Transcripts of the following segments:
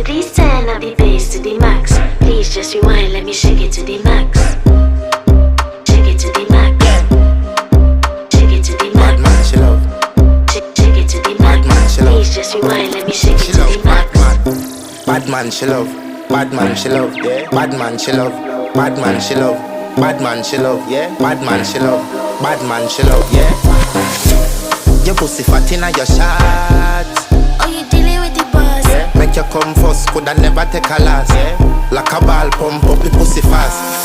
please turn up the bass to the max. Please just rewind, let me shake it to the max. Shake it to the max. Shake it to the max. Bad man, she love. Shake it to the max. Please just rewind, let me shake it to the max. Bad man, she love. Bad man, she love. Bad man, she love. Bad man, she love. Bad man, she love. Bad man, she love. Bad man, she love. Your pussy fat inna your shots. Oh, you dealing with the boss? Make you come first, coulda never take a last. Like a ball pump up the pussy fast.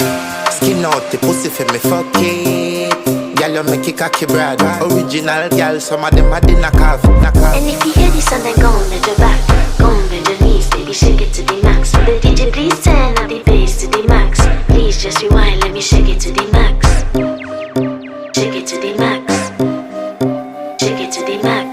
Skin out the pussy for me fuck it. Girl, you make it cocky brad. Original girl, some of them a dinner calf. And if you hear this song, then go on bend your back. Go on bend your knees, baby, shake it to the max. For the DJ, please turn up the bass to the max. Please just rewind, let me shake it to the max. Shake it to the max. Shake it to the max.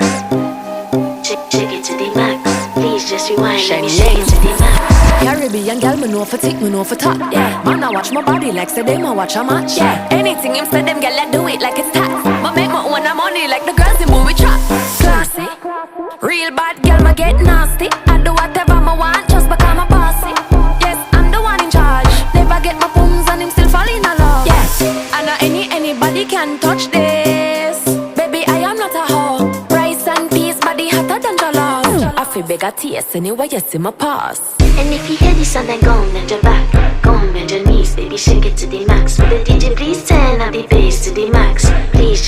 Shake it to the max. Please just rewind, let me shake it to the max. Caribbean girl, me know for tick, me know for top. Yeah, man, I watch my body like say them I watch a match. Yeah, anything him say them girl, I do it like it's tax. But make my own money like the girls in movie trap. Classy, real bad girl, me get nasty. I do whatever I want just because I'm bossy. Yes, I'm the one in charge. Never get my phones and him still fall in love. Yes, I know anybody can touch this. Baby, I am not a hoe. Rice and peas, body hotter than jollof. I feel beg a taste anyway, you see my pass. And if you hear this song, then go on bend your back. Go on bend your knees, baby, shake it to the max. For the DJ, please turn up the bass to the max. Please